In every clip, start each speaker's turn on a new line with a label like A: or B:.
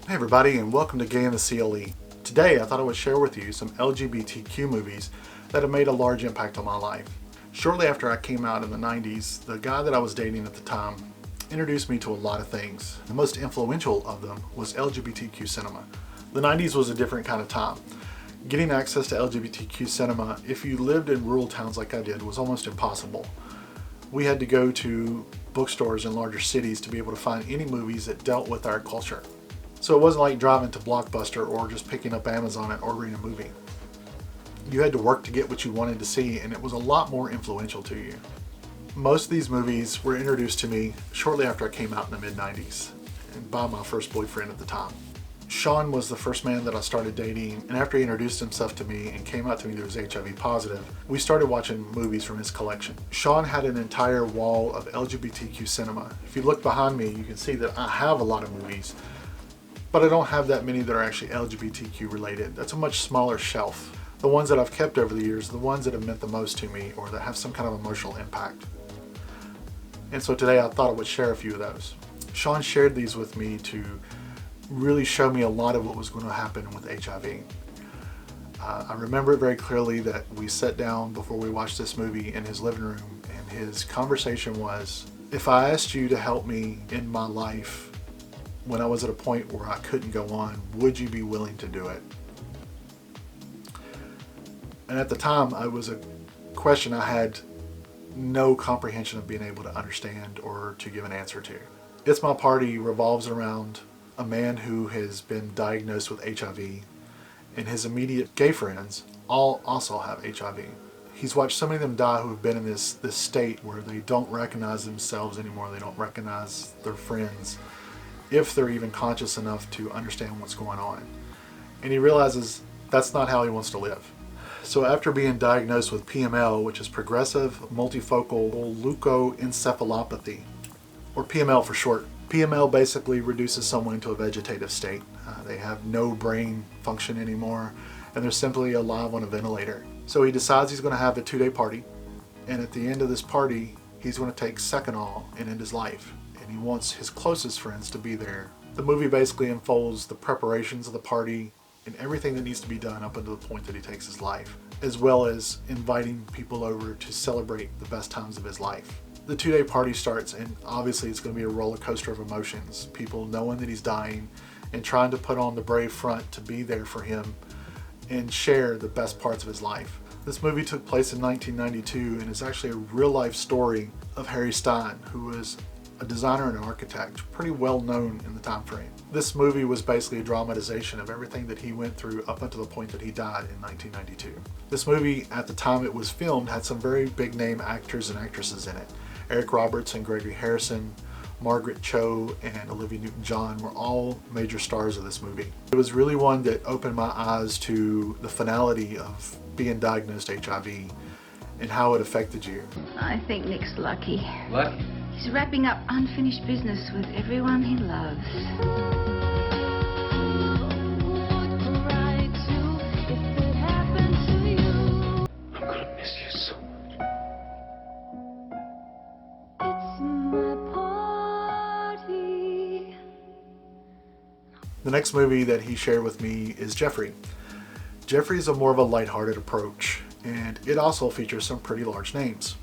A: Hey everybody, and welcome to GayintheCLE. Today I thought I would share with you some LGBTQ movies that have made a large impact on my life. Shortly after I came out in the 90s, the guy that I was dating at the time introduced me to a lot of things. The most influential of them was LGBTQ cinema. The 90s was a different kind of time. Getting access to LGBTQ cinema, if you lived in rural towns like I did, was almost impossible. We had to go to bookstores in larger cities to be able to find any movies that dealt with our culture. So it wasn't like driving to Blockbuster or just picking up Amazon and ordering a movie. You had to work to get what you wanted to see, and it was a lot more influential to you. Most of these movies were introduced to me shortly after I came out in the mid-90s, and by my first boyfriend at the time. Sean was the first man that I started dating, and after he introduced himself to me and came out to me that he was HIV positive, we started watching movies from his collection. Sean had an entire wall of LGBTQ cinema. If you look behind me, you can see that I have a lot of movies, but I don't have that many that are actually LGBTQ related. That's a much smaller shelf. The ones that I've kept over the years, the ones that have meant the most to me or that have some kind of emotional impact. And so today I thought I would share a few of those. Sean shared these with me to really show me a lot of what was going to happen with HIV. I remember it very clearly that we sat down before we watched this movie in his living room, and his conversation was, if I asked you to help me in my life when I was at a point where I couldn't go on, would you be willing to do it? And at the time, it was a question I had no comprehension of being able to understand or to give an answer to. It's My Party revolves around a man who has been diagnosed with HIV, and his immediate gay friends all also have HIV. He's watched so many of them die who have been in this state where they don't recognize themselves anymore, they don't recognize their friends, if they're even conscious enough to understand what's going on. And he realizes that's not how he wants to live. So after being diagnosed with PML, which is progressive multifocal leukoencephalopathy, or PML for short, PML basically reduces someone into a vegetative state. They have no brain function anymore, and they're simply alive on a ventilator. So he decides he's going to have a 2-day party, and at the end of this party, he's going to take Seconal and end his life. And he wants his closest friends to be there. The movie basically unfolds the preparations of the party and everything that needs to be done up until the point that he takes his life, as well as inviting people over to celebrate the best times of his life. The 2-day party starts, and obviously it's going to be a roller coaster of emotions. People knowing that he's dying and trying to put on the brave front to be there for him and share the best parts of his life. This movie took place in 1992 and is actually a real-life story of Harry Stein, who was a designer and an architect, pretty well known in the time frame. This movie was basically a dramatization of everything that he went through up until the point that he died in 1992. This movie, at the time it was filmed, had some very big name actors and actresses in it. Eric Roberts and Gregory Harrison, Margaret Cho, and Olivia Newton-John were all major stars of this movie. It was really one that opened my eyes to the finality of being diagnosed HIV and how it affected you.
B: I think Nick's lucky.
C: Lucky?
B: He's wrapping up unfinished business with everyone he loves.
C: I'm gonna miss you so much.
B: It's my party.
A: The next movie that he shared with me is Jeffrey. Jeffrey is a more of a lighthearted approach, and it also features some pretty large names.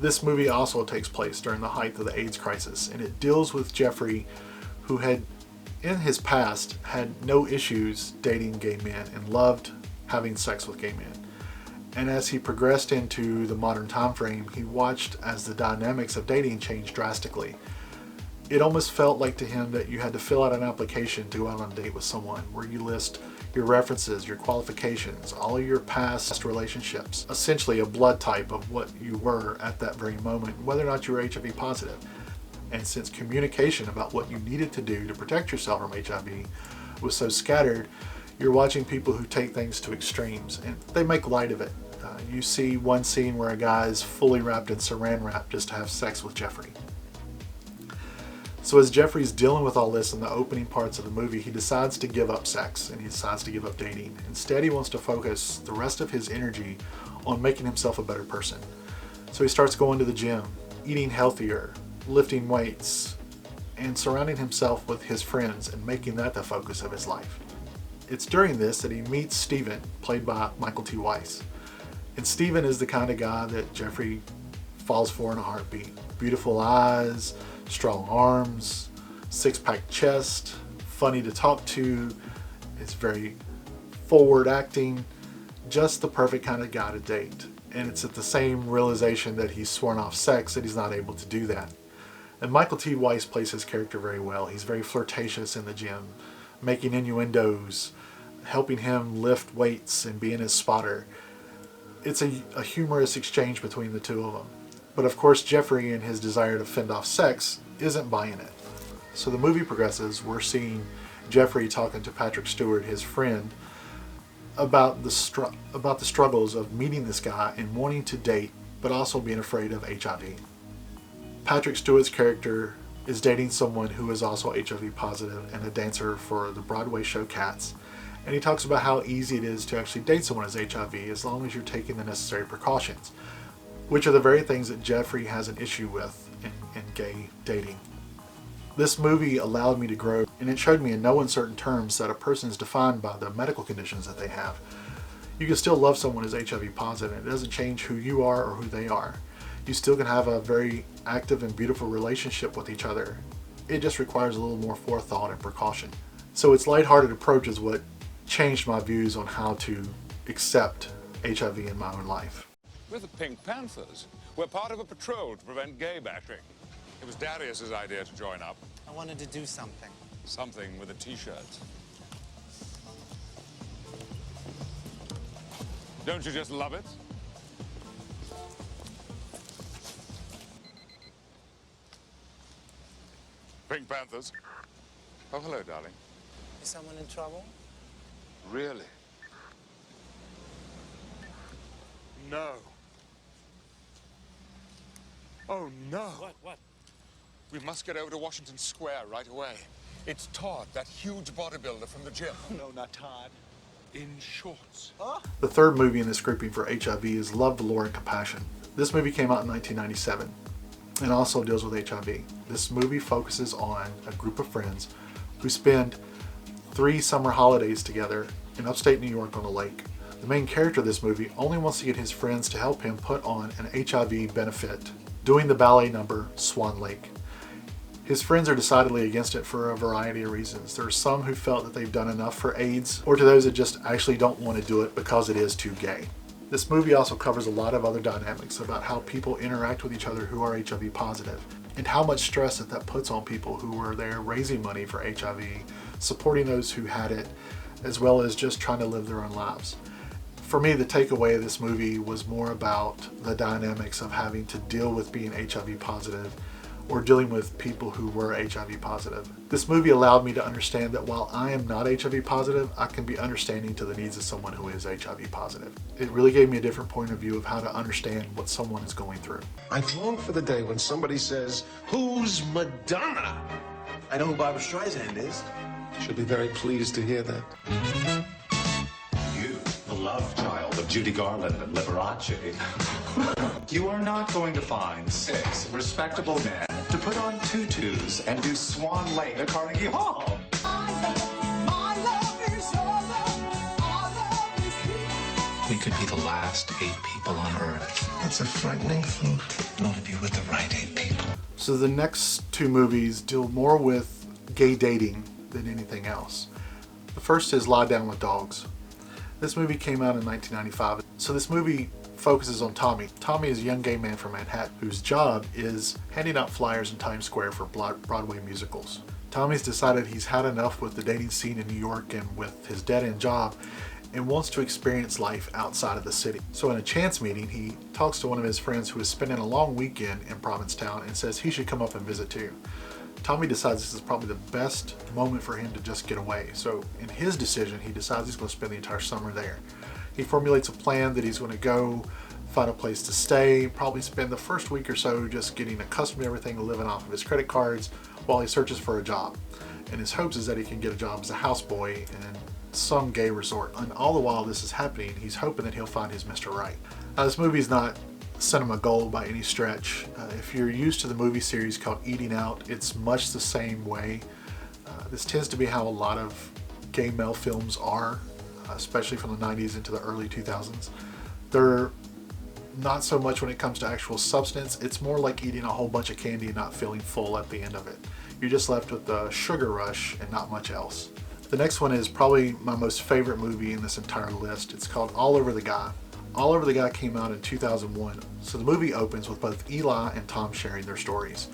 A: This movie also takes place during the height of the AIDS crisis, and it deals with Jeffrey, who had, in his past, had no issues dating gay men and loved having sex with gay men. And as he progressed into the modern time frame, he watched as the dynamics of dating changed drastically. It almost felt like to him that you had to fill out an application to go out on a date with someone, where you list your references, your qualifications, all of your past relationships, essentially a blood type of what you were at that very moment, whether or not you were HIV positive. And since communication about what you needed to do to protect yourself from HIV was so scattered, you're watching people who take things to extremes, and they make light of it. You see one scene where a guy is fully wrapped in saran wrap just to have sex with Jeffrey. So as Jeffrey's dealing with all this in the opening parts of the movie, he decides to give up sex and he decides to give up dating. Instead, he wants to focus the rest of his energy on making himself a better person. So he starts going to the gym, eating healthier, lifting weights, and surrounding himself with his friends and making that the focus of his life. It's during this that he meets Steven, played by Michael T. Weiss. And Steven is the kind of guy that Jeffrey falls for in a heartbeat. Beautiful eyes, strong arms, six-pack chest, funny to talk to, is very forward acting, just the perfect kind of guy to date. And it's at the same realization that he's sworn off sex that he's not able to do that. And Michael T. Weiss plays his character very well. He's very flirtatious in the gym, making innuendos, helping him lift weights and being his spotter. It's a humorous exchange between the two of them. But of course, Jeffrey, in his desire to fend off sex, isn't buying it. So the movie progresses. We're seeing Jeffrey talking to Patrick Stewart, his friend, about the struggles of meeting this guy and wanting to date, but also being afraid of HIV. Patrick Stewart's character is dating someone who is also HIV positive and a dancer for the Broadway show Cats. And he talks about how easy it is to actually date someone who has HIV as long as you're taking the necessary precautions, which are the very things that Jeffrey has an issue with in gay dating. This movie allowed me to grow, and it showed me in no uncertain terms that a person is defined by the medical conditions that they have. You can still love someone who's HIV positive, and it doesn't change who you are or who they are. You still can have a very active and beautiful relationship with each other. It just requires a little more forethought and precaution. So its lighthearted approach is what changed my views on how to accept HIV in my own life.
D: We're the Pink Panthers. We're part of a patrol to prevent gay bashing. It was Darius's idea to join up.
E: I wanted to do something.
D: Something with a t-shirt. Don't you just love it? Pink Panthers. Oh, hello, darling.
E: Is someone in trouble?
D: Really? No. Oh, no.
E: What?
D: We must get over to Washington Square right away. It's Todd, that huge bodybuilder from the gym.
E: No, not Todd.
D: In shorts.
A: The third movie in this grouping for HIV is Love, Valor, and Compassion. This movie came out in 1997 and also deals with HIV. This movie focuses on a group of friends who spend 3 summer holidays together in upstate New York on a lake. The main character of this movie only wants to get his friends to help him put on an HIV benefit, doing the ballet number Swan Lake. His friends are decidedly against it for a variety of reasons. There are some who felt that they've done enough for AIDS, or to those that just actually don't want to do it because it is too gay. This movie also covers a lot of other dynamics about how people interact with each other who are HIV positive, and how much stress that puts on people who are there raising money for HIV, supporting those who had it, as well as just trying to live their own lives. For me, the takeaway of this movie was more about the dynamics of having to deal with being HIV positive or dealing with people who were HIV positive. This movie allowed me to understand that while I am not HIV positive, I can be understanding to the needs of someone who is HIV positive. It really gave me a different point of view of how to understand what someone is going through.
F: I long for the day when somebody says, "Who's Madonna?"
G: I know who Barbara Streisand is.
F: Should be very pleased to hear that.
H: You, the love child of Judy Garland and Liberace. You are not going to find 6 respectable men to put on tutus and do Swan Lake at Carnegie Hall.
I: We could be the last 8 people on Earth.
F: That's a frightening thought.
I: Not if you're with the right 8 people.
A: So the next 2 movies deal more with gay dating than anything else. The first is Lie Down with Dogs. This movie came out in 1995. So this movie focuses on Tommy. Tommy is a young gay man from Manhattan whose job is handing out flyers in Times Square for Broadway musicals. Tommy's decided he's had enough with the dating scene in New York and with his dead-end job and wants to experience life outside of the city. So in a chance meeting, he talks to one of his friends who is spending a long weekend in Provincetown and says he should come up and visit too. Tommy decides this is probably the best moment for him to just get away. So in his decision, he decides he's going to spend the entire summer there. He formulates a plan that he's going to go find a place to stay, probably spend the first week or so just getting accustomed to everything, living off of his credit cards while he searches for a job. And his hopes is that he can get a job as a houseboy in some gay resort. And all the while this is happening, he's hoping that he'll find his Mr. Right. Now this movie's not cinema gold by any stretch. If you're used to the movie series called Eating Out, it's much the same way. This tends to be how a lot of gay male films are, especially from the 90s into the early 2000s. They're not so much when it comes to actual substance. It's more like eating a whole bunch of candy and not feeling full at the end of it. You're just left with the sugar rush and not much else. The next one is probably my most favorite movie in this entire list. It's called All Over the Guy. All Over the Guy came out in 2001. So the movie opens with both Eli and Tom sharing their stories.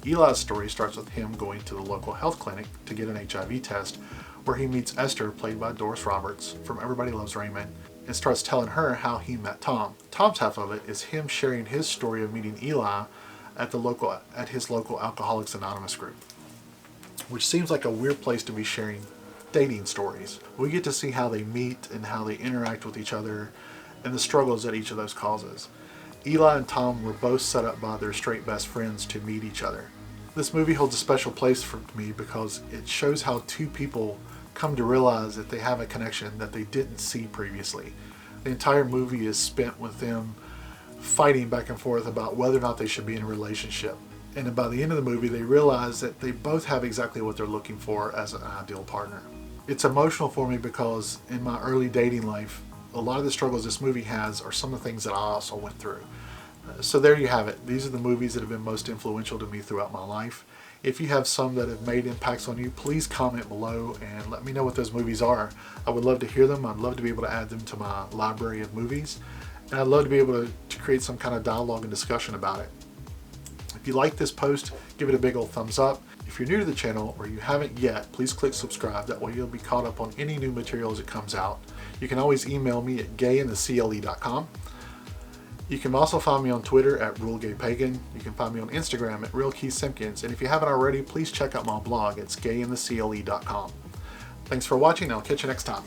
A: Eli's story starts with him going to the local health clinic to get an HIV test, where he meets Esther, played by Doris Roberts from Everybody Loves Raymond, and starts telling her how he met Tom. Tom's half of it is him sharing his story of meeting Eli at his local Alcoholics Anonymous group, which seems like a weird place to be sharing dating stories. We get to see how they meet and how they interact with each other and the struggles that each of those causes. Eli and Tom were both set up by their straight best friends to meet each other. This movie holds a special place for me because it shows how two people come to realize that they have a connection that they didn't see previously. The entire movie is spent with them fighting back and forth about whether or not they should be in a relationship. And by the end of the movie, they realize that they both have exactly what they're looking for as an ideal partner. It's emotional for me because in my early dating life, a lot of the struggles this movie has are some of the things that I also went through. So there you have it. These are the movies that have been most influential to me throughout my life. If you have some that have made impacts on you, please comment below and let me know what those movies are. I would love to hear them. I'd love to be able to add them to my library of movies. And I'd love to be able to create some kind of dialogue and discussion about it. If you like this post, give it a big old thumbs up. If you're new to the channel or you haven't yet, please click subscribe. That way you'll be caught up on any new material as it comes out. You can always email me at GayintheCLE.com. You can also find me on Twitter at RuleGayPagan. You can find me on Instagram at RealKeithSimpkins. And if you haven't already, please check out my blog. It's GayintheCLE.com. Thanks for watching. I'll catch you next time.